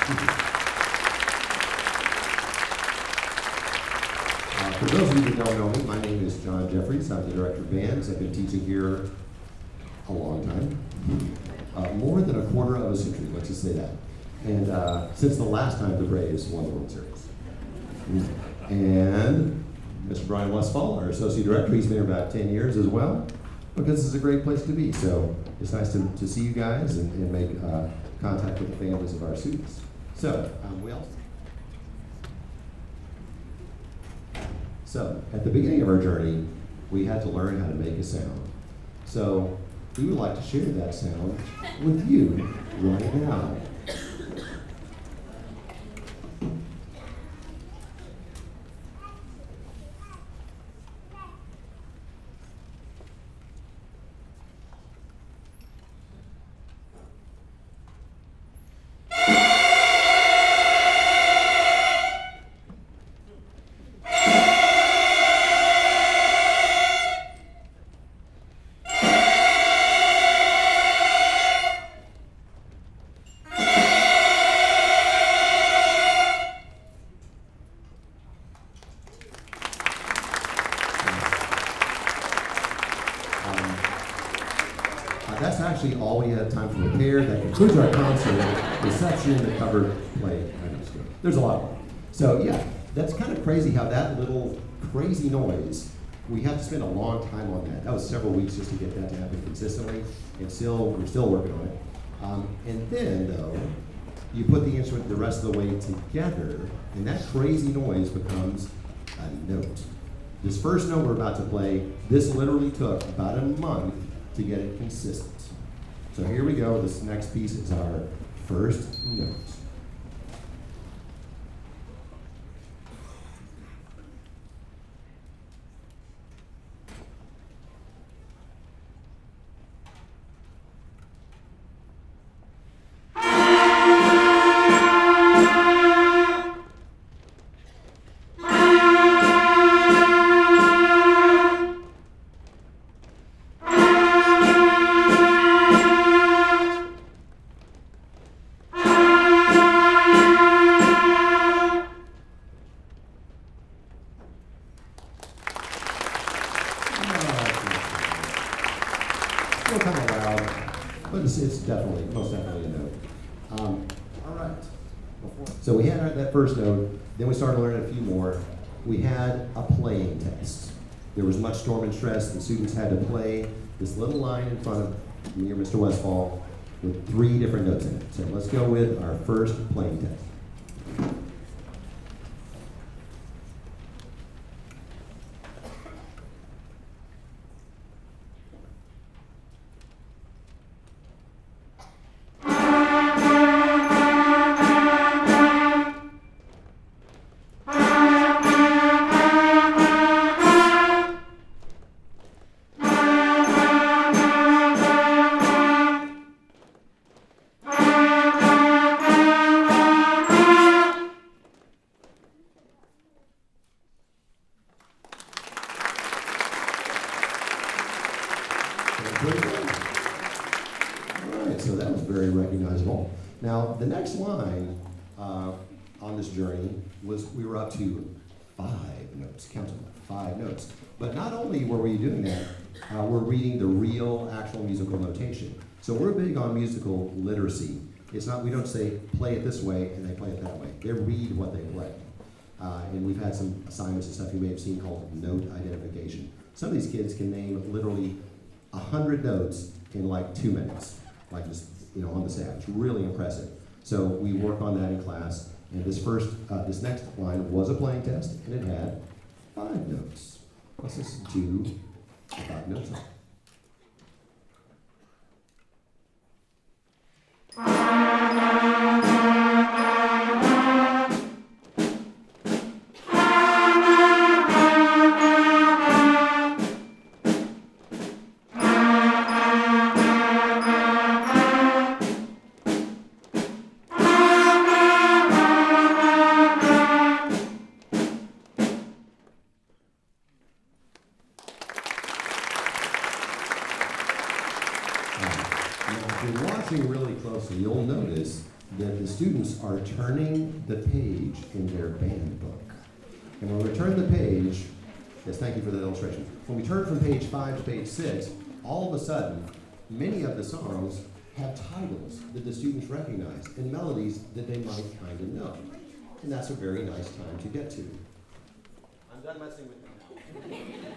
For those of you that don't know me, my name is John Jeffries. I'm the director of bands. I've been teaching here a long time, more than a quarter of a century, let's just say that. And since the last time the Braves won the World Series. And Mr. Brian Westfall, our associate director, he's been here about 10 years as well, because this is a great place to be. So it's nice to see you guys and make contact with the families of our students. So, So, at the beginning of our journey, we had to learn how to make a sound. So, we would like to share that sound with you right now. That's actually all we had time for repair. That concludes our concert. Reception, the cover, play. There's a lot more. So yeah, that's kind of crazy how that little crazy noise, we have to spend a long time on that. That was several weeks just to get that to happen consistently, and we're still working on it. And then though, you put the instrument the rest of the way together, and that crazy noise becomes a note. This first note we're about to play, this literally took about a month to get it consistent. So here we go. This next piece is our first note. Still kind of loud, but it's definitely, most definitely a note. All right. So we had that first note, then we started learning a few more. We had a playing test. There was much storm and stress. The students had to play this little line in front of me or Mr. Westfall with 3 different notes in it. So let's go with our first playing test. Alright, so that was very recognizable. Now, the next line on this journey was we were up to 5 notes, count them, 5 notes. But not only were we doing that, we're reading the real, actual musical notation. So we're big on musical literacy. It's not, we don't say, play it this way, and they play it that way. They read what they play. And we've had some assignments and stuff you may have seen called note identification. Some of these kids can name literally 100 notes in like 2 minutes, like just, on the staff. It's really impressive. So we work on that in class. And this next line was a playing test, and it had 5 notes. Let's listen to the 5 notes. that the students are turning the page in their band book. And when we turn the page, yes, thank you for that illustration. When we turn from page 5 to page 6, all of a sudden, many of the songs have titles that the students recognize and melodies that they might kind of know. And that's a very nice time to get to. I'm done messing with you now.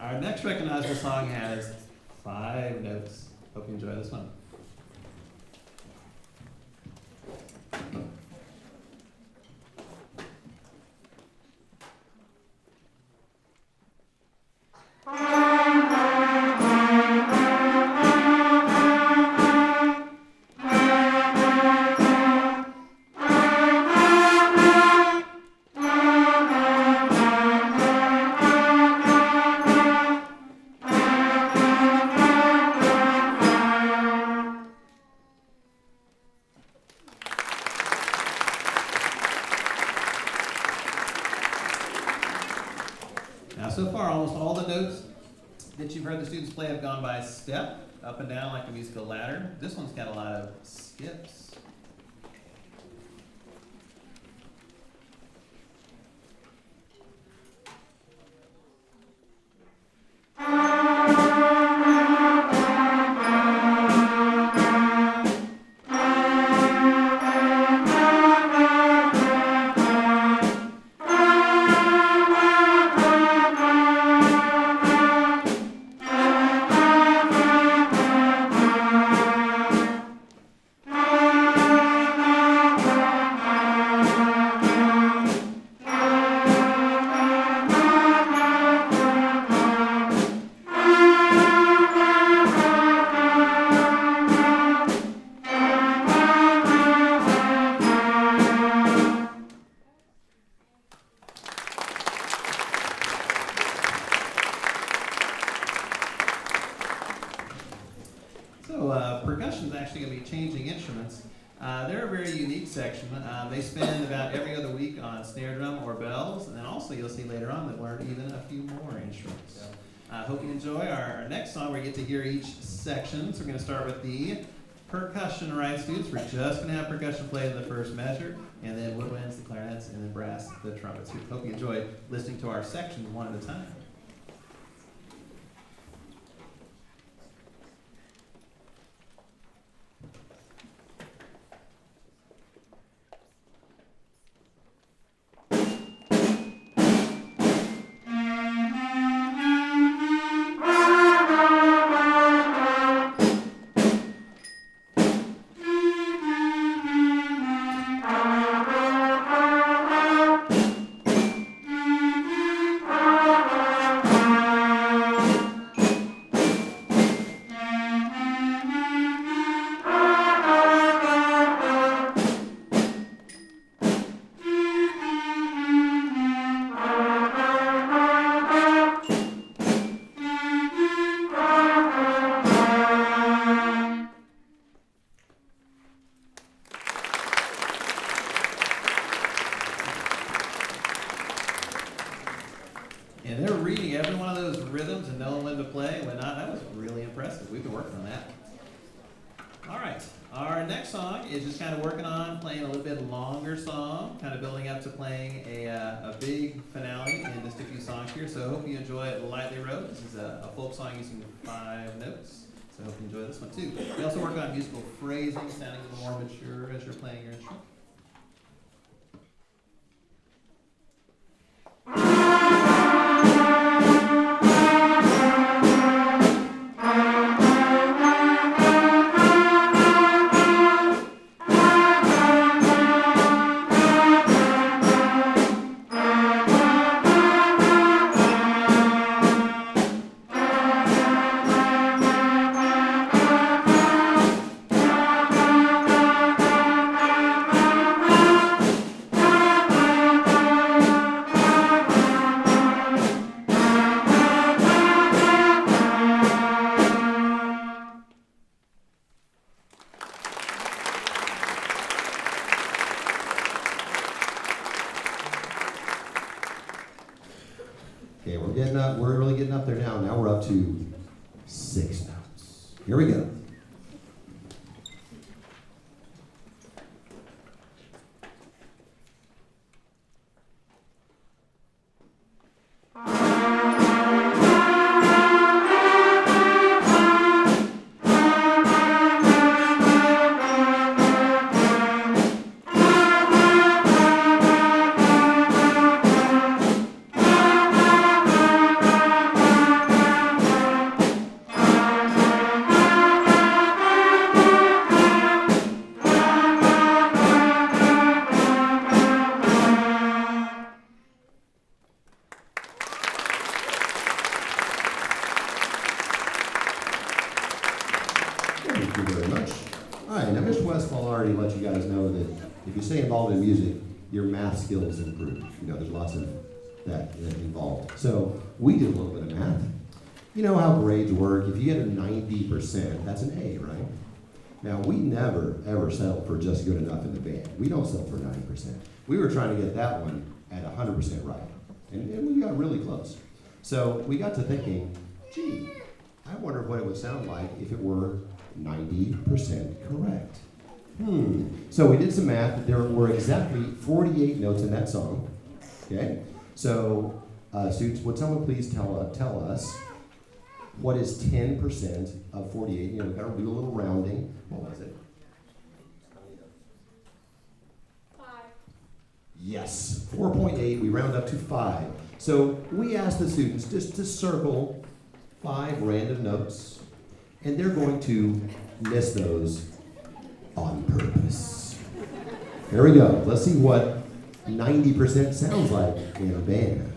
Our next recognizable song has 5 notes. Hope you enjoy this one. Now, so far, almost all the notes that you've heard the students play have gone by step, up and down like a musical ladder. This one's got a lot of skips. Percussion is actually going to be changing instruments. They're a very unique section. They spend about every other week on snare drum or bells, and then also you'll see later on that learn even a few more instruments. Hope you enjoy our next song where you get to hear each section. So we're going to start with the percussion, right, students? We're just going to have percussion played in the first measure, and then woodwinds, the clarinets, and then brass, the trumpets. We hope you enjoy listening to our sections one at a time. And they're reading every one of those rhythms and knowing when to play and when not. That was really impressive. We've been working on that. All right. Our next song is just kind of working on playing a little bit longer song, kind of building up to playing a big finale in just a few songs here. So I hope you enjoy Lightly Rode. This is a folk song using 5 notes. So I hope you enjoy this one too. We also work on musical phrasing, sounding a little more mature as you're playing your instrument. 6 notes. Here we go. Thank you very much. All right, now Mr. Westfall already let you guys know that if you stay involved in music, your math skills improve. You know, there's lots of that involved. So we did a little bit of math. You know how grades work. If you get a 90%, that's an A, right? Now, we never, ever settle for just good enough in the band. We don't settle for 90%. We were trying to get that one at 100% right. And we got really close. So we got to thinking, gee, I wonder what it would sound like if it were 90% correct. So we did some math. There were exactly 48 notes in that song. Okay? So, students, would someone please tell us what is 10% of 48? You know, we've got to do a little rounding. What was it? 5. Yes, 4.8. We round up to 5. So we asked the students just to circle 5 random notes, and they're going to miss those on purpose. Here we go. Let's see what 90% sounds like in a band.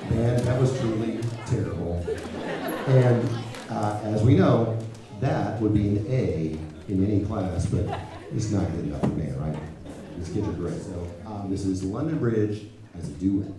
And that was truly terrible. And as we know, that would be an A in any class, but it's not good enough for band, right? These kids are great. So this is London Bridge as a duet.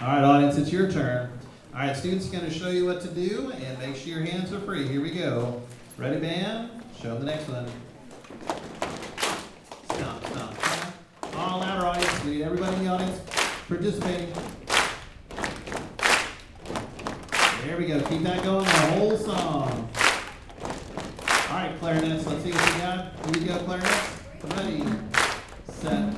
All right, audience, it's your turn. All right, students are going to show you what to do, and make sure your hands are free. Here we go. Ready, band? Show them the next one. Stomp, stomp, stomp. All louder, audience. We need everybody in the audience participating. There we go. Keep that going the whole song. All right, clarinets. Let's see what we got. Here we go, clarinets. Ready, set.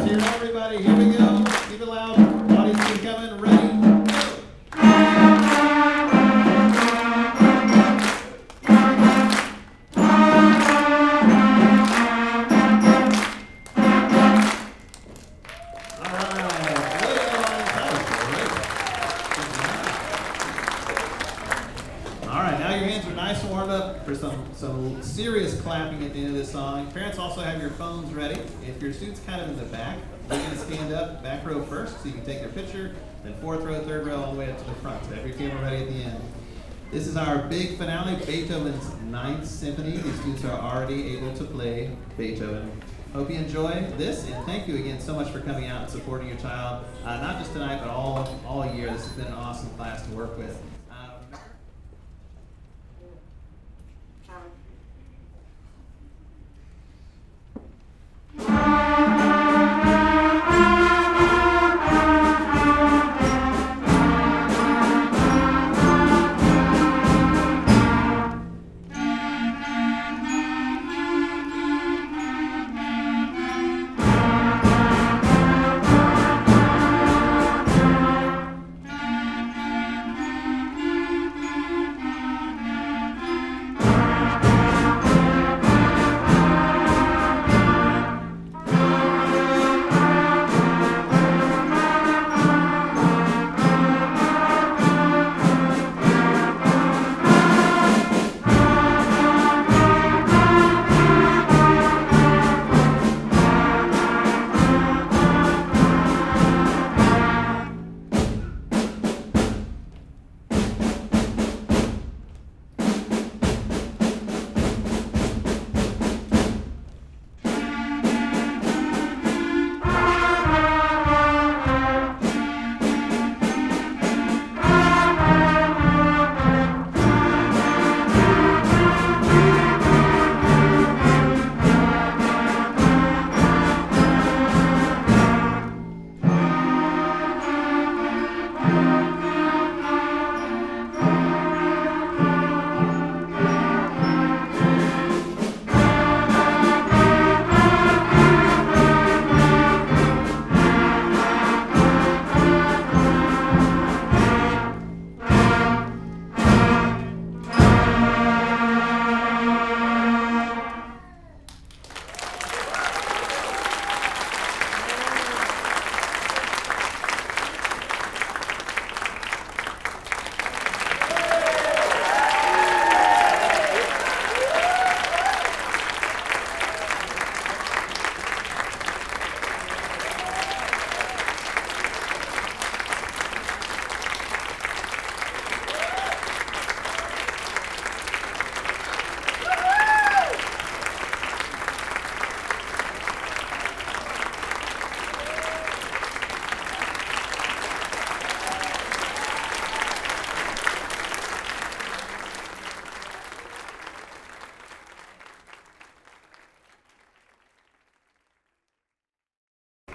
Here everybody. Here we go. Keep it loud. Audience keep coming. Ready? For some serious clapping at the end of this song. Parents, also have your phones ready. If your student's kind of in the back, they're going to stand up back row first so you can take their picture, then fourth row, third row, all the way up to the front. So have your camera ready at the end. This is our big finale, Beethoven's 9th Symphony. These students are already able to play Beethoven. Hope you enjoy this, and thank you again so much for coming out and supporting your child, not just tonight, but all year. This has been an awesome class to work with.